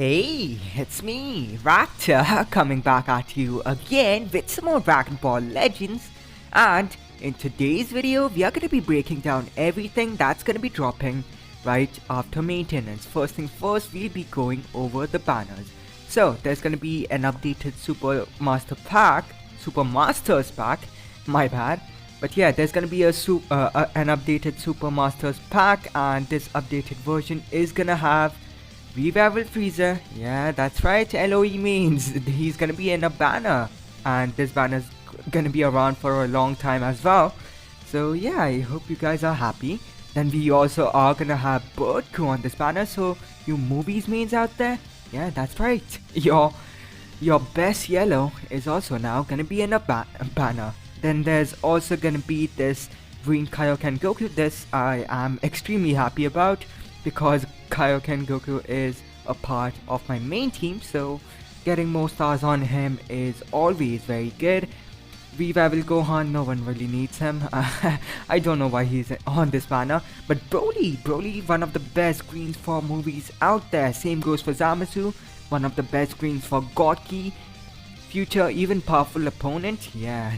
Hey, it's me, Raptor, coming back at you again with some more Dragon Ball Legends. And in today's video, we are going to be breaking down everything that's going to be dropping right after maintenance. First things first, we'll be going over the banners. So, there's going to be an updated Super Masters pack, my bad. But yeah, there's going to be an updated Super Masters pack, and this updated version is going to have Revival Freezer. Yeah, that's right. LOE means he's gonna be in a banner, and this banner's gonna be around for a long time as well. So yeah, I hope you guys are happy. Then we also are gonna have Bird Crew on this banner. So you movies mains out there, yeah, that's right. Your best yellow is also now gonna be in a banner. Then there's also gonna be this Green Kaioken Goku. This I am extremely happy about, because Kaioken Goku is a part of my main team, so getting more stars on him is always very good. Revival Gohan, no one really needs him. I don't know why he's on this banner. But Broly, one of the best greens for movies out there. Same goes for Zamasu, one of the best greens for Godki. Future even powerful opponent, yeah,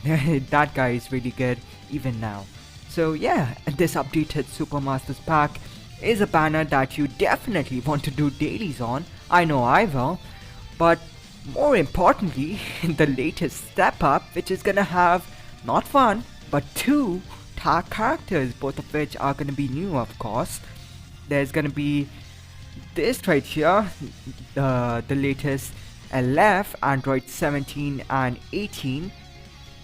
that guy is really good even now. So yeah, this updated Super Masters pack is a banner that you definitely want to do dailies on. I know I will. But more importantly, the latest step up, which is gonna have not one but two tag characters, both of which are gonna be new, of course. There's gonna be this right here, the latest LF, Android 17 and 18.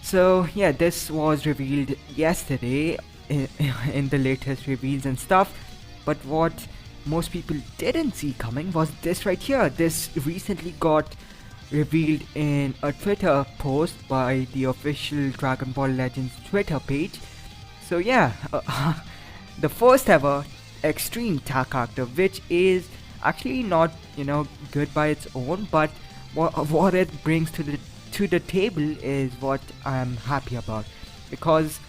So yeah, this was revealed yesterday in the latest reveals and stuff. But what most people didn't see coming was this right here. This recently got revealed in a Twitter post by the official Dragon Ball Legends Twitter page. So yeah, the first ever extreme tag character, which is actually not, good by its own, but what it brings to the table is what I'm happy about. Because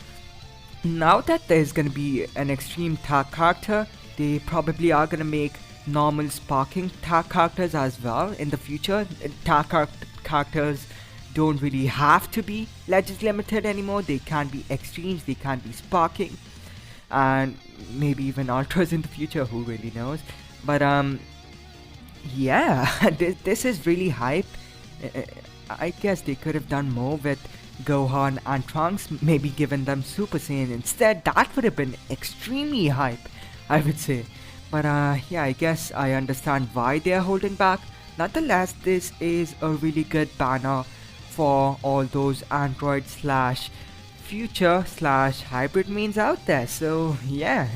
now that there's gonna be an extreme tag character, they probably are gonna make normal sparking tag characters as well in the future. Tag characters don't really have to be Legends Limited anymore. They can be extremes, they can be sparking, and maybe even ultras in the future, who really knows. But yeah, this is really hype. I guess they could have done more with Gohan and Trunks, maybe given them Super Saiyan instead. That would have been extremely hype, I would say. But yeah, I guess I understand why they're holding back. Nonetheless, this is a really good banner for all those Android / future / hybrid mains out there. So yeah,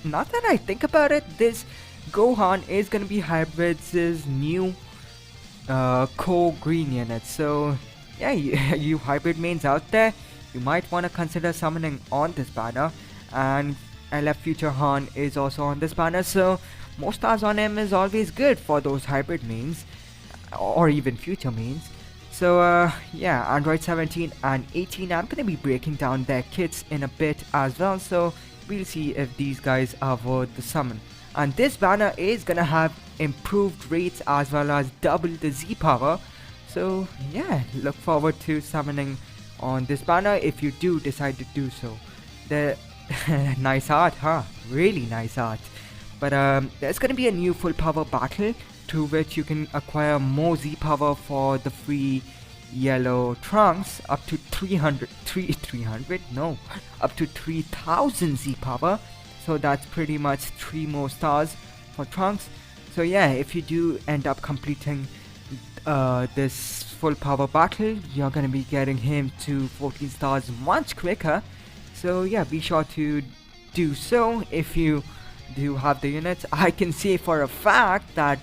not that I think about it, this Gohan is gonna be Hybrid's new core green unit. So yeah, you hybrid mains out there, you might want to consider summoning on this banner. And LF Future Han is also on this banner, so more stars on him is always good for those hybrid mains, or even future mains. So yeah, Android 17 and 18, I'm gonna be breaking down their kits in a bit as well, so we'll see if these guys are worth the summon. And this banner is gonna have improved rates as well as double the Z power. So yeah, look forward to summoning on this banner if you do decide to do so. The nice art, huh? Really nice art. But there's gonna be a new full power battle, through which you can acquire more Z power for the free yellow Trunks, up to 3,000 Z power. So that's pretty much 3 more stars for Trunks. So yeah, if you do end up completing this full power battle, you're gonna be getting him to 14 stars much quicker. So yeah, be sure to do so if you do have the units. I can say for a fact that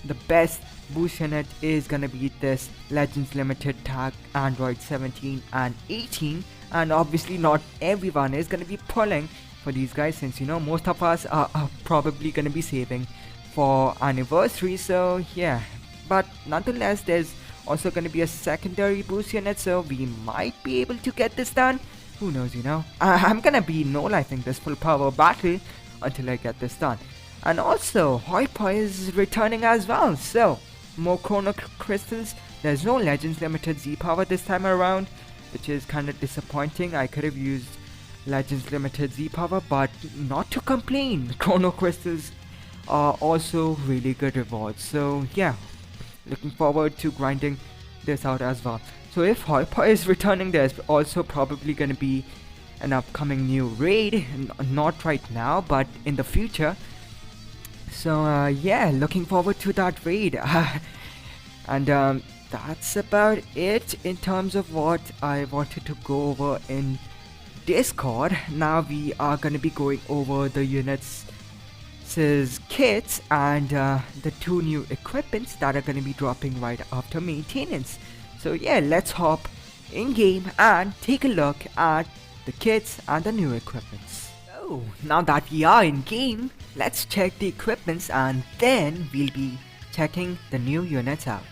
the best boost unit is gonna be this Legends Limited tag Android 17 and 18, and obviously not everyone is gonna be pulling for these guys, since most of us are probably gonna be saving for anniversary. So yeah, but nonetheless, there's also gonna be a secondary boost unit, so we might be able to get this done. Who knows, I'm gonna be no-lifing this full power battle until I get this done. And also, Hoi Poi is returning as well. So, more Chrono Crystals. There's no Legends Limited Z Power this time around, which is kind of disappointing. I could have used Legends Limited Z Power, but not to complain. Chrono Crystals are also really good rewards. So, yeah, looking forward to grinding this out as well. So, if Hoi Poi is returning, there's also probably going to be an upcoming new raid. Not right now, but in the future. So yeah, looking forward to that raid. And that's about it in terms of what I wanted to go over in Discord. Now we are going to be going over the units' kits and the 2 new equipments that are going to be dropping right after maintenance. So yeah, let's hop in game and take a look at the kits and the new equipments. So now that we are in game, let's check the equipments and then we'll be checking the new units out.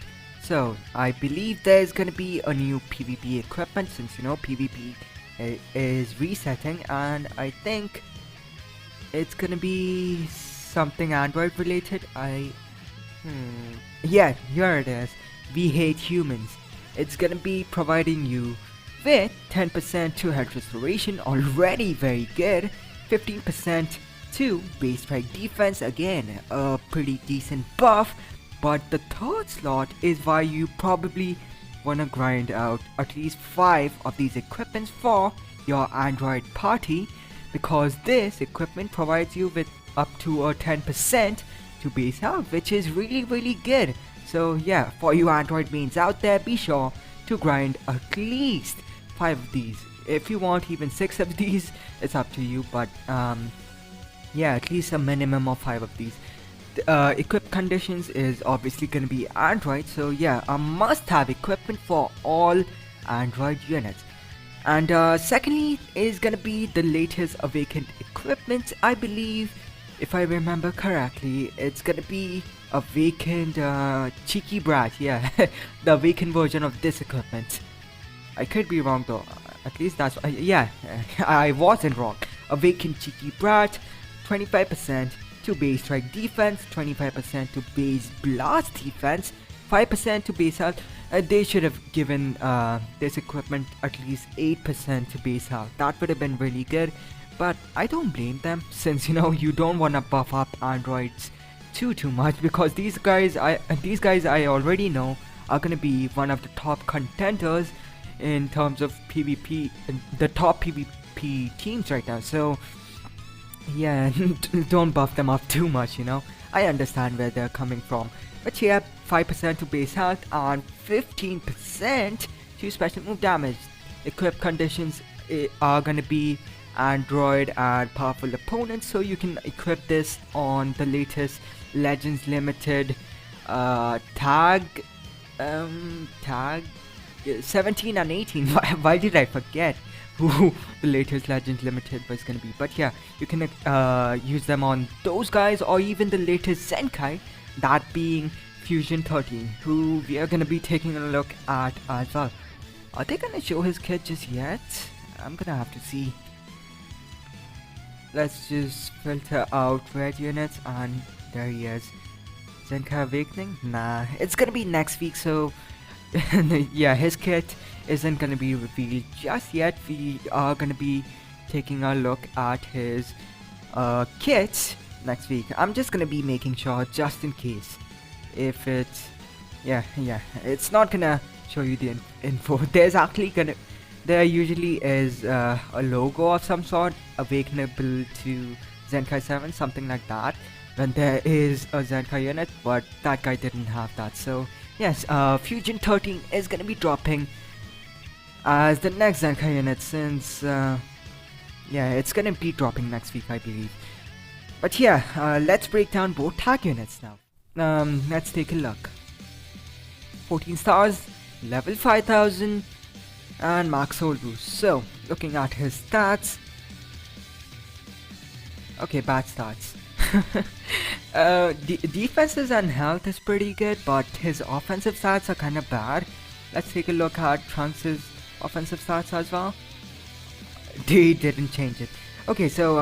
So I believe there's gonna be a new PvP equipment, since you know PvP is resetting, and I think it's gonna be something Android related. Yeah, here it is. We Hate Humans. It's gonna be providing you with 10% to health restoration, already very good. 15% to base strike defense, again a pretty decent buff. But the third slot is why you probably wanna grind out at least 5 of these equipments for your Android party, because this equipment provides you with up to a 10% to base health, which is really good. So yeah, for you Android mains out there, be sure to grind at least 5 of these. If you want even 6 of these, it's up to you, but yeah, at least a minimum of 5 of these. Equip conditions is obviously going to be Android, so yeah, a must-have equipment for all Android units. And secondly is going to be the latest Awakened equipment. I believe, if I remember correctly, it's going to be Awakened Cheeky Brat, yeah, the Awakened version of this equipment. I could be wrong though, at least that's, yeah, I wasn't wrong. Awakened Cheeky Brat, 25% to base strike defense, 25% to base blast defense, 5% to base health. They should have given this equipment at least 8% to base health. That would have been really good, but I don't blame them, since you know you don't want to buff up androids too much, because these guys I already know are gonna be one of the top contenders in terms of PvP, the top PvP teams right now. So yeah, don't buff them up too much, you know. I understand where they're coming from, but yeah, 5% to base health and 15% to special move damage. Equip conditions are gonna be Android and powerful opponents, so you can equip this on the latest Legends Limited tag 17 and 18. Why did I forget who the latest Legends Limited was gonna be? But yeah, you can use them on those guys, or even the latest Zenkai, that being Fusion 13, who we are gonna be taking a look at as well. Are they gonna show his kit just yet? I'm gonna have to see. Let's just filter out red units, and there he is. Zenkai Awakening? Nah, it's gonna be next week, so yeah, his kit isn't gonna be revealed just yet. We are gonna be taking a look at his kit next week. I'm just gonna be making sure, just in case, if it's it's not gonna show you the info. There usually is a logo of some sort, awakenable to Zenkai 7, something like that, when there is a Zenkai unit, but that guy didn't have that. So yes, Fusion 13 is gonna be dropping as the next Zenkai unit, since yeah, it's gonna be dropping next week, I believe. But yeah, let's break down both tag units now. Let's take a look. 14 stars, level 5000, and max soul boost. So looking at his stats, okay, bad stats. Defenses and health is pretty good, but his offensive stats are kind of bad. Let's take a look at Trunks' offensive stats as well. They didn't change it. Okay, so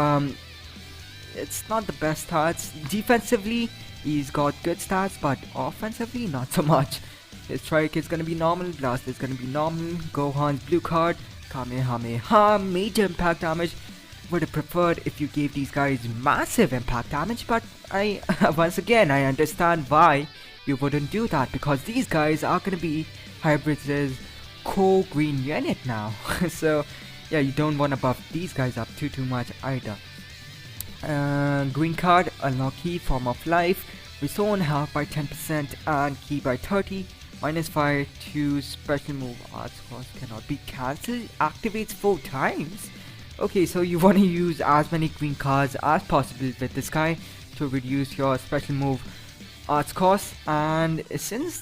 it's not the best stats. Defensively, he's got good stats, but offensively, not so much. His strike is gonna be normal, blast is gonna be normal. Gohan's blue card, Kamehameha, major impact damage. Would have preferred if you gave these guys massive impact damage, but I once again I understand why you wouldn't do that, because these guys are gonna be Hybrids' core green unit now. So yeah, you don't want to buff these guys up too much either. Green card, unlucky form of life, restore on health by 10% and key by 30. -5 to special move. Arts cost cannot be cancelled. Activates 4 times. Okay, so you want to use as many green cards as possible with this guy to reduce your special move arts cost. And since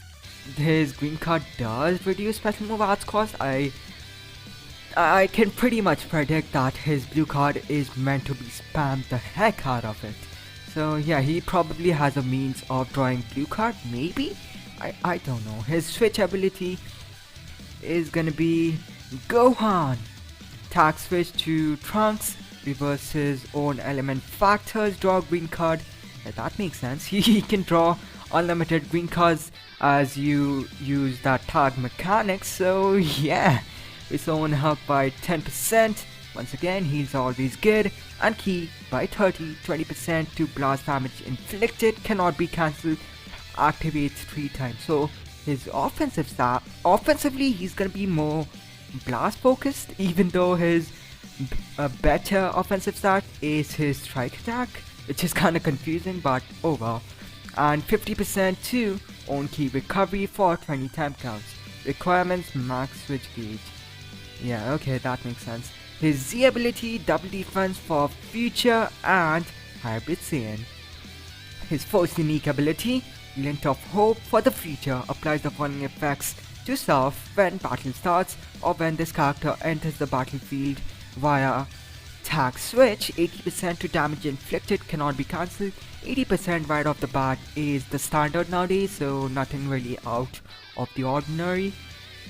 his green card does reduce special move arts cost, I can pretty much predict that his blue card is meant to be spammed the heck out of it. So yeah, he probably has a means of drawing blue card, maybe? I don't know. His switch ability is gonna be Gohan. Attack switch to Trunks, reverse his own element factors, draw green card. Yeah, that makes sense. He can draw unlimited green cards as you use that tag mechanics. So yeah, restore on health by 10%. Once again, he's always good. And key by 20% to blast damage inflicted, cannot be cancelled, activates 3 times. So his offensively he's gonna be more blast focused, even though his better offensive stat is his strike attack, which is kinda confusing, but oh well. And 50% to own key recovery for 20 time counts. Requirements max switch gauge. Yeah, okay, that makes sense. His Z ability, double defense for future and hybrid Saiyan. His first unique ability, Glint of Hope for the future, applies the following effects to self when battle starts or when this character enters the battlefield via tag switch. 80% to damage inflicted, cannot be cancelled. 80% right off the bat is the standard nowadays, so nothing really out of the ordinary.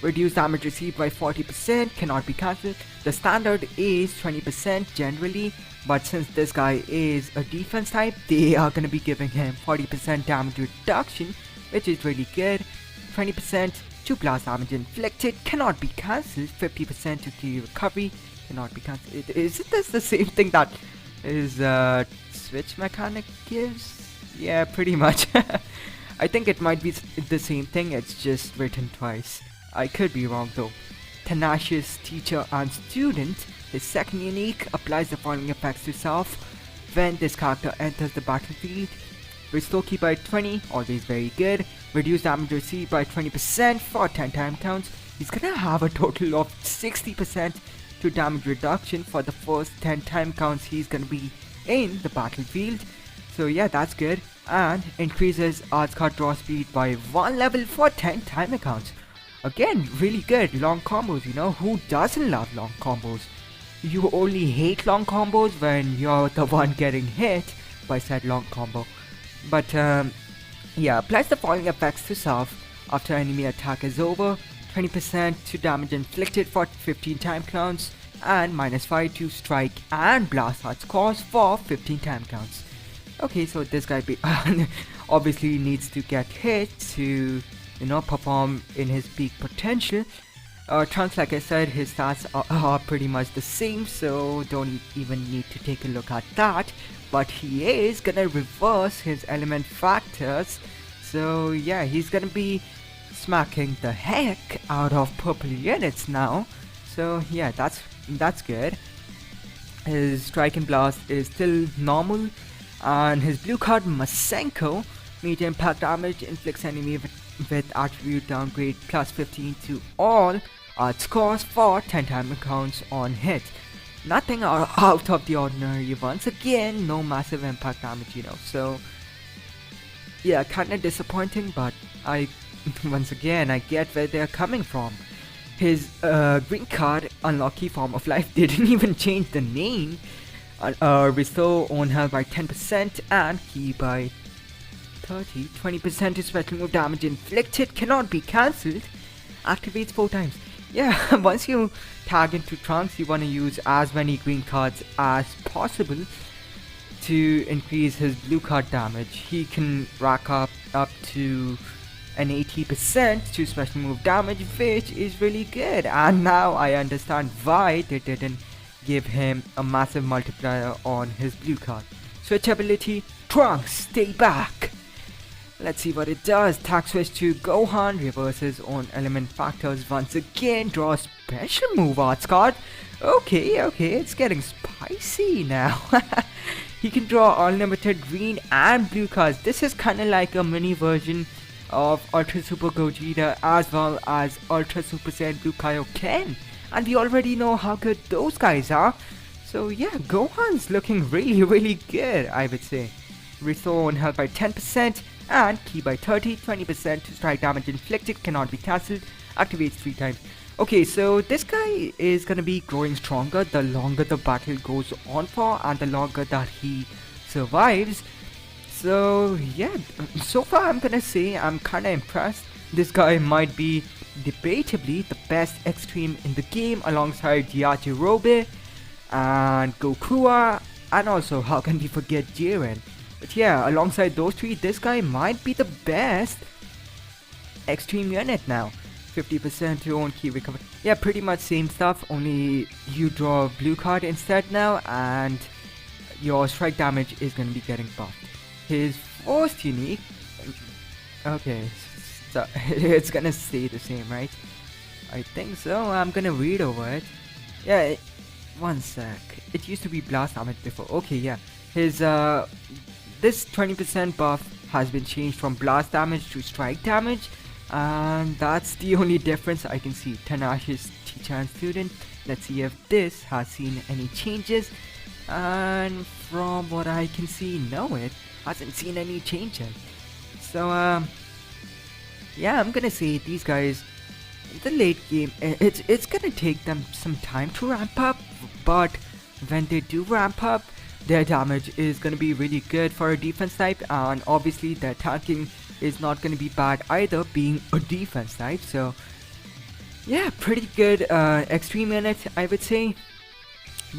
Reduce damage received by 40%, cannot be cancelled. The standard is 20% generally, but since this guy is a defense type, they are gonna be giving him 40% damage reduction, which is really good. 20% to blast damage inflicted, cannot be cancelled. 50% to key recovery, cannot be cancelled. Isn't this the same thing that his switch mechanic gives? Yeah, pretty much. I think it might be the same thing, it's just written twice. I could be wrong though. Tenacious teacher and student. His second unique applies the following effects to self when this character enters the battlefield. Restore key by 20, always very good. Reduce damage received by 20% for 10 time counts. He's gonna have a total of 60% to damage reduction for the first 10 time counts he's gonna be in the battlefield. So yeah, that's good. And increases arts card draw speed by 1 level for 10 time counts. Again, really good. Long combos, you know, who doesn't love long combos? You only hate long combos when you're the one getting hit by said long combo. But yeah, applies the following effects to self after enemy attack is over. 20% to damage inflicted for 15 time counts, and -5 to strike and blast arts cost for 15 time counts. Okay, so this guy obviously needs to get hit to, you know, perform in his peak potential. Trunks, like I said, his stats are pretty much the same, so don't even need to take a look at that. But he is gonna reverse his element factors, so yeah, he's gonna be smacking the heck out of purple units now. So yeah, that's good. His strike and blast is still normal, and his blue card Masenko, major impact damage, inflicts enemy with attribute downgrade plus 15 to all arts cost for 10 time counts on hit. Nothing out of the ordinary. Once again, no massive impact damage, you know. So yeah, kinda disappointing, but once again I get where they're coming from. His green card, unlucky form of life, didn't even change the name. Restore own health by 10% and key by 30. 20% to special move damage inflicted, cannot be cancelled. Activates 4 times. Yeah, once you tag into Trunks, you want to use as many green cards as possible to increase his blue card damage. He can rack up to an 80% to special move damage, which is really good. And now I understand why they didn't give him a massive multiplier on his blue card. Switch ability, Trunks, stay back. Let's see what it does. Attack switch to Gohan, reverses on element factors once again, draw a special move arts card. Okay, it's getting spicy now. He can draw unlimited green and blue cards. This is kinda like a mini version of Ultra Super Gogeta as well as Ultra Super Saiyan Blue Kaioken. And we already know how good those guys are. So yeah, Gohan's looking really good, I would say. Restore on health by 10% and ki by 20% to strike damage inflicted, cannot be cancelled, activates 3 times. Okay, so this guy is gonna be growing stronger the longer the battle goes on for and the longer that he survives. So yeah, so far I'm gonna say I'm kinda impressed. This guy might be debatably the best extreme in the game alongside Yajirobe and Gokua, and also how can we forget Jiren. But yeah, alongside those 3, this guy might be the best extreme unit now. 50% to own key recovery. Yeah, pretty much same stuff, only you draw a blue card instead now and your strike damage is gonna be getting buffed. His first unique, okay, so it's gonna stay the same, right? I think so. I'm gonna read over it. Yeah, one sec. It used to be blast damage before. Okay, yeah. His this 20% buff has been changed from blast damage to strike damage, and that's the only difference I can see. Tenacious teacher and student. Let's see if this has seen any changes. And from what I can see, no, it hasn't seen any changes. So yeah, I'm gonna say these guys in the late game, it's gonna take them some time to ramp up, but when they do ramp up, their damage is gonna be really good for a defense type, and obviously their tanking is not gonna be bad either, being a defense type. So yeah, pretty good extreme unit, I would say.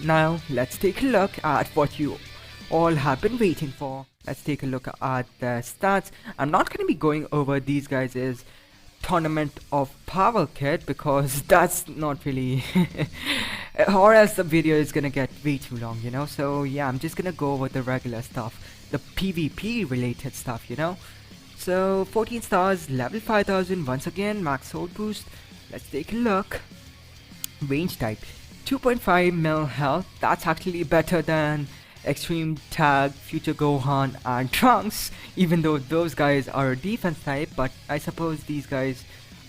Now let's take a look at what you all have been waiting for. Let's take a look at the stats. I'm not going to be going over these guys' tournament of power kit because that's not really or else the video is going to get way too long, you know. So yeah, I'm just going to go over the regular stuff, the PvP related stuff, you know. So 14 stars, level 5000 once again, max soul boost. Let's take a look. Range type 2.5 mil health. That's actually better than Extreme Tag, Future Gohan and Trunks, even though those guys are a defense type, but I suppose these guys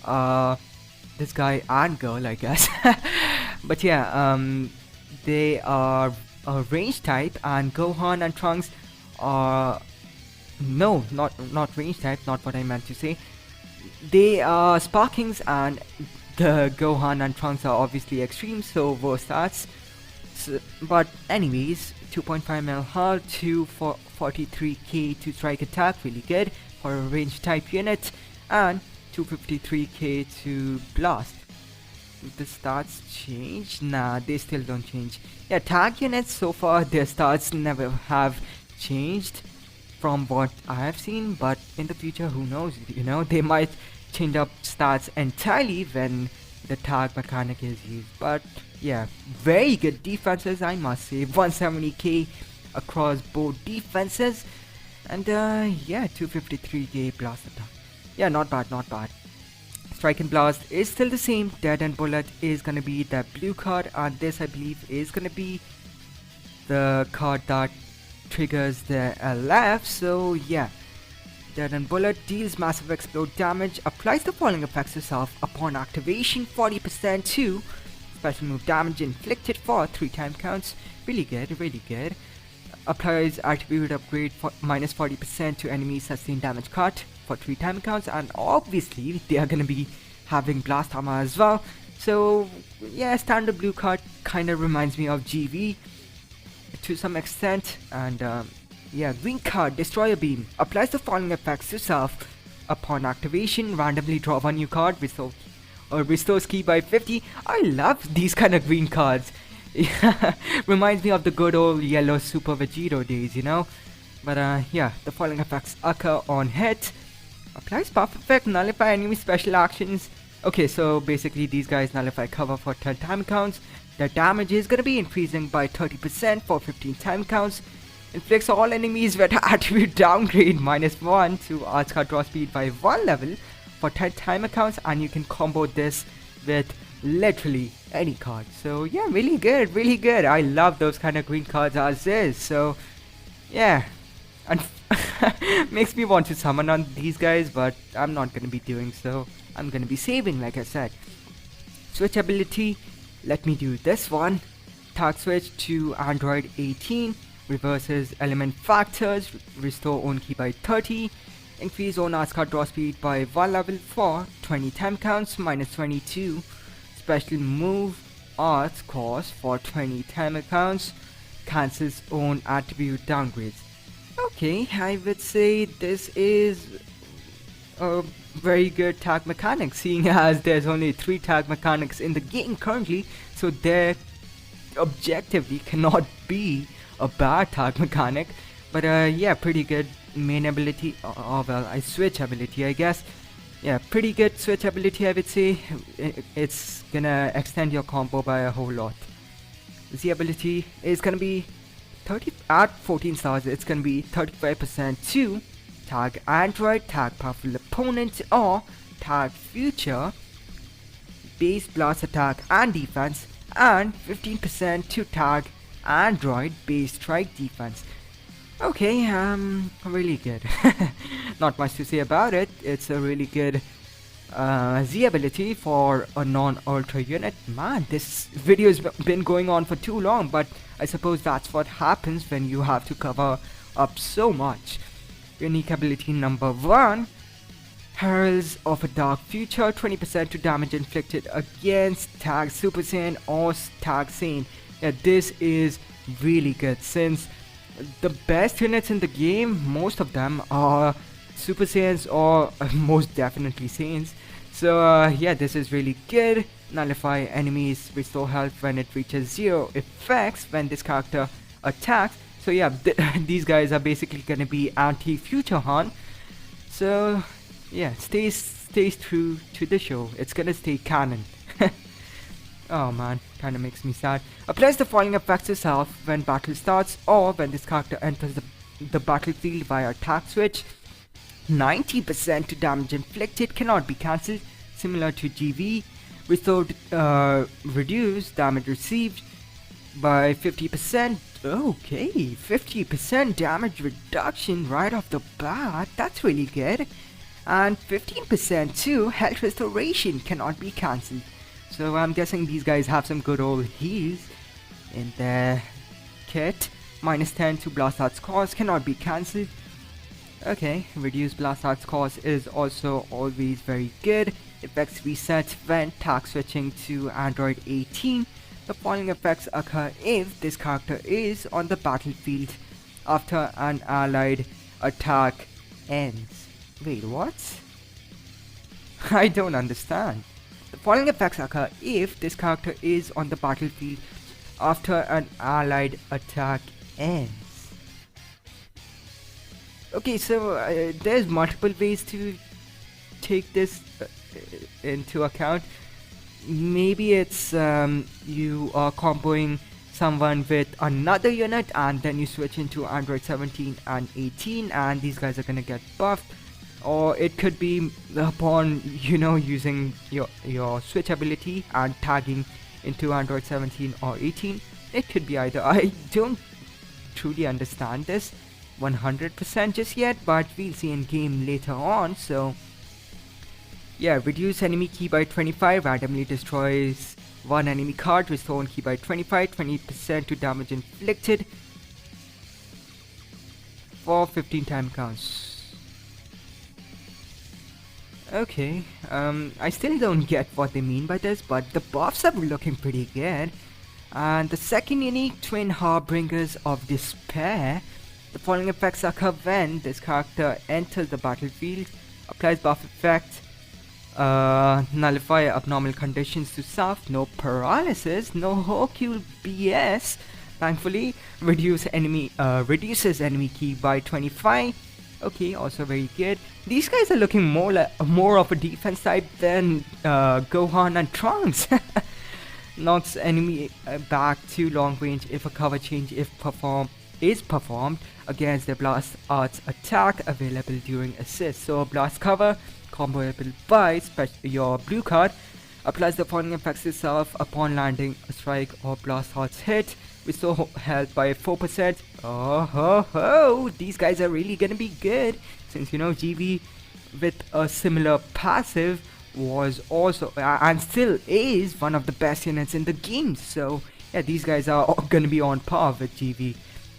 are this guy and girl, I guess. But yeah, they are a range type, and Gohan and Trunks are no, not range type, not what I meant to say. They are Sparkings, and the Gohan and Trunks are obviously extreme, so worse stats. So, but anyways, 2.5 mil hull, 243k to strike attack, really good for a range type unit, and 253k to blast. The stats change? Nah, they still don't change. Yeah, tag units so far, their stats never have changed from what I have seen, but in the future, who knows, you know, they might change up stats entirely when the tag mechanic is used. But yeah, very good defenses, I must say. 170k across both defenses, and yeah, 253k blast attack. Yeah, not bad, not bad. Strike and blast is still the same. Dead and bullet is gonna be the blue card, and this I believe is gonna be the card that triggers the LF. So yeah, Dead and bullet deals massive explode damage, applies the following effects herself upon activation, 40% to special move damage inflicted for 3 time counts. Really good, really good. Applies attribute upgrade for minus 40% to enemy sustained damage cut for 3 time counts, and obviously they are gonna be having blast armor as well. So yeah, standard blue card kinda reminds me of GV to some extent. And yeah, green card, Destroyer Beam, applies the following effects to self upon activation, randomly draw 1 new card, restores ki by 50. I love these kind of green cards. Yeah, reminds me of the good old yellow Super Vegito days, you know. But yeah, the following effects occur on hit. Applies buff effect, nullify enemy special actions. Okay, so basically these guys nullify cover for 10 time counts. Their damage is gonna be increasing by 30% for 15 time counts. Inflicts all enemies with attribute downgrade -1 to arts card draw speed by 1 level for 10 timer counts, and you can combo this with literally any card. So yeah, really good, really good. I love those kind of green cards as is. So yeah, and makes me want to summon on these guys, but I'm not gonna be doing so. I'm gonna be saving, like I said. Switch ability, let me do this one. Tag switch to Android 18, reverses element factors, restore own key by 30, increase own arts card draw speed by 1 level for 20 time counts -22, special move arts cost for 20 timer counts, cancels own attribute downgrades. Okay, I would say this is a very good tag mechanic, seeing as there's only 3 tag mechanics in the game currently, so there objectively cannot be a bad tag mechanic. But yeah, pretty good main ability. Oh well, I switch ability, I guess. Yeah, pretty good switch ability, I would say. It's gonna extend your combo by a whole lot. The ability is gonna be 30 at 14 stars. It's gonna be 35% to tag Android, tag powerful opponent, or tag future base blast attack and defense, and 15% to tag Android base strike defense. Okay, really good. Not much to say about it. It's a really good Z ability for a non-ultra unit. Man, this video's been going on for too long, but I suppose that's what happens when you have to cover up so much. Unique ability number 1, Heralds of a Dark Future, 20% to damage inflicted against tag Super Saiyan or tag Saiyan. Yeah, this is really good, since the best units in the game, most of them are Super Saiyans or most definitely Saiyans. So yeah, this is really good. Nullify enemies, restore health when it reaches 0 effects when this character attacks. So yeah, these guys are basically gonna be anti-Future Han. So yeah, stays true to the show. It's gonna stay canon. Oh man, kinda makes me sad. Applies the following effects itself when battle starts or when this character enters the battlefield via tag switch. 90% to damage inflicted, cannot be cancelled, similar to GV. Restored, reduce damage received by 50%. Okay, 50% damage reduction right off the bat. That's really good. And 15% to health restoration, cannot be cancelled. So I'm guessing these guys have some good old heals in their kit. -10 to blast arts cost, cannot be cancelled. Okay, reduce blast arts cost is also always very good. Effects reset when tag switching to Android 18. The following effects occur if this character is on the battlefield after an allied attack ends. Wait, what? I don't understand. The following effects occur if this character is on the battlefield after an allied attack ends. Okay, so there's multiple ways to take this into account. Maybe it's you are comboing someone with another unit and then you switch into Android 17 and 18 and these guys are gonna get buffed. Or it could be upon, you know, using your switch ability and tagging into Android 17 or 18. It could be either. I don't truly understand this 100% just yet, but we'll see in game later on. So yeah, reduce enemy key by 25, randomly destroys one enemy card, restore one key by 25, 20% to damage inflicted for 15 time counts. Okay, I still don't get what they mean by this, but the buffs are looking pretty good. And the second unique, Twin Harbingers of Despair. The following effects occur when this character enters the battlefield. Applies buff effect nullify abnormal conditions to self, no paralysis, no Hercule BS. Thankfully, reduces enemy ki by 25. Okay, also very good. These guys are looking more of a defense type than Gohan and Trunks. Knocks enemy back to long range if a cover change is performed against the blast arts attack available during assist. So blast cover comboable by your blue card applies the following effects itself upon landing a strike or blast arts hit. Restore health by 4%. Oh ho ho! These guys are really gonna be good, since you know GV with a similar passive was also and still is one of the best units in the game. So yeah, these guys are all gonna be on par with GV.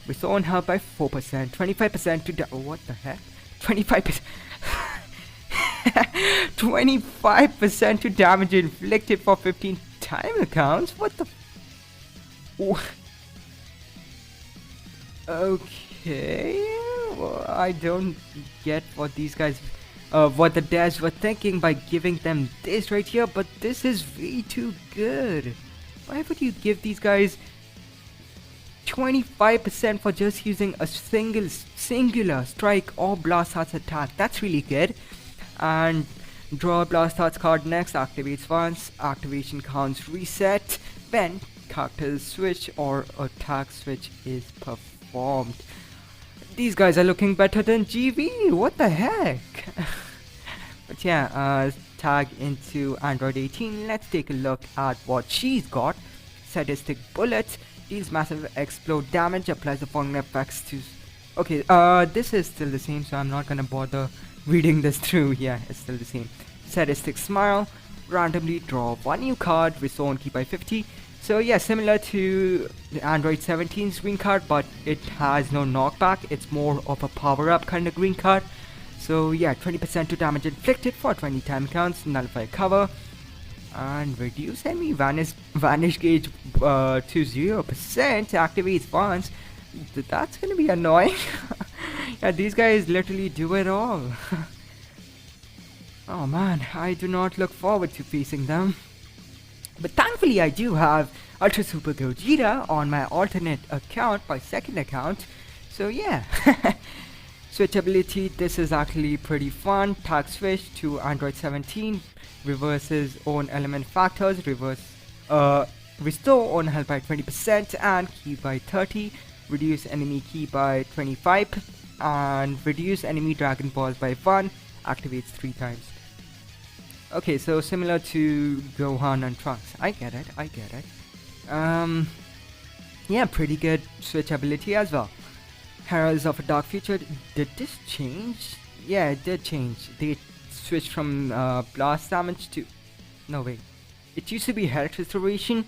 Restore on health by 4%, 25% to what the heck? 25%. 25% to damage inflicted for 15 timer counts. What the? Okay, well, I don't get what these guys, what the devs were thinking by giving them this right here, but this is way too good. Why would you give these guys 25% for just using a singular strike or blast arts attack? That's really good. And draw a blast arts card next, activates once, activation counts reset when characters switch or attack switch is performed. These guys are looking better than GV, what the heck? But yeah, tag into Android 18, let's take a look at what she's got. Sadistic Bullet, deals massive explode damage, applies the following effects to... Okay, this is still the same, so I'm not gonna bother reading this through. Yeah, it's still the same. Sadistic Smile, randomly draw one new card, restore and keep by 50. So yeah, similar to the Android 17's green card, but it has no knockback. It's more of a power up kind of green card. So yeah, 20% to damage inflicted for 20 time counts, nullify cover, and reduce enemy vanish gauge to 0%, activates once. That's gonna be annoying. Yeah, these guys literally do it all. Oh man, I do not look forward to facing them. But thankfully I do have Ultra Super Gogeta on my alternate account, my second account. So yeah. Switchability, this is actually pretty fun. Tag switch to Android 17, reverses own element factors, restore own health by 20% and key by 30, reduce enemy key by 25, and reduce enemy Dragon Balls by 1, activates 3 times. Okay, so similar to Gohan and Trunks. I get it. Yeah, pretty good switchability as well. Heralds of a Dark Future, did this change? Yeah, it did change. They switched from blast damage to... No, wait. It used to be health restoration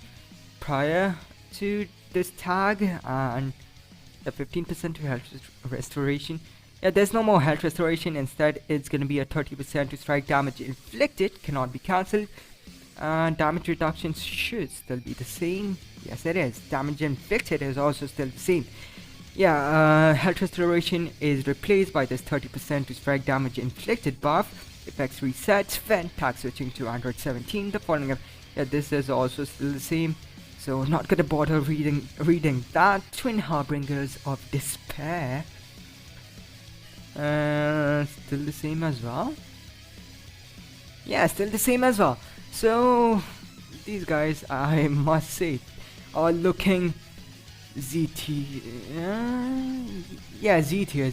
prior to this tag, and the 15% to health restoration. Yeah, there's no more health restoration. Instead, it's gonna be a 30% to strike damage inflicted, cannot be cancelled. Damage reduction should still be the same. Yes, it is. Damage inflicted is also still the same. Yeah, health restoration is replaced by this 30% to strike damage inflicted buff. Effects reset when tag switching to Android 17. The following, yeah, this is also still the same. So not gonna bother reading that. Twin Harbingers of Despair. Still the same as well. Yeah, still the same as well. So these guys, I must say, are looking Z tier. Yeah, Z tier.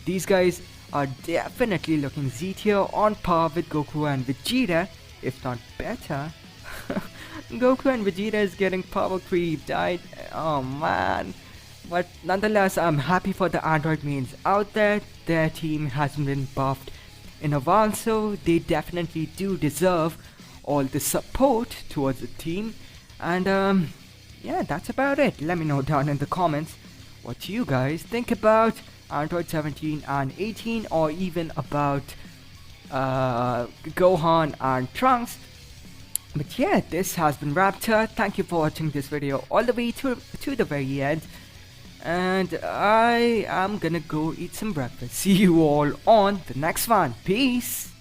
These guys are definitely looking Z tier, on par with Goku and Vegeta, if not better. Goku and Vegeta is getting power creeped. Oh man. But nonetheless, I'm happy for the Android mains out there. Their team hasn't been buffed in a while, so they definitely do deserve all the support towards the team. And yeah, that's about it. Let me know down in the comments what you guys think about Android 17 and 18, or even about Gohan and Trunks. But yeah, this has been Raptor. Thank you for watching this video all the way to the very end. And I am gonna go eat some breakfast. See you all on the next one. Peace.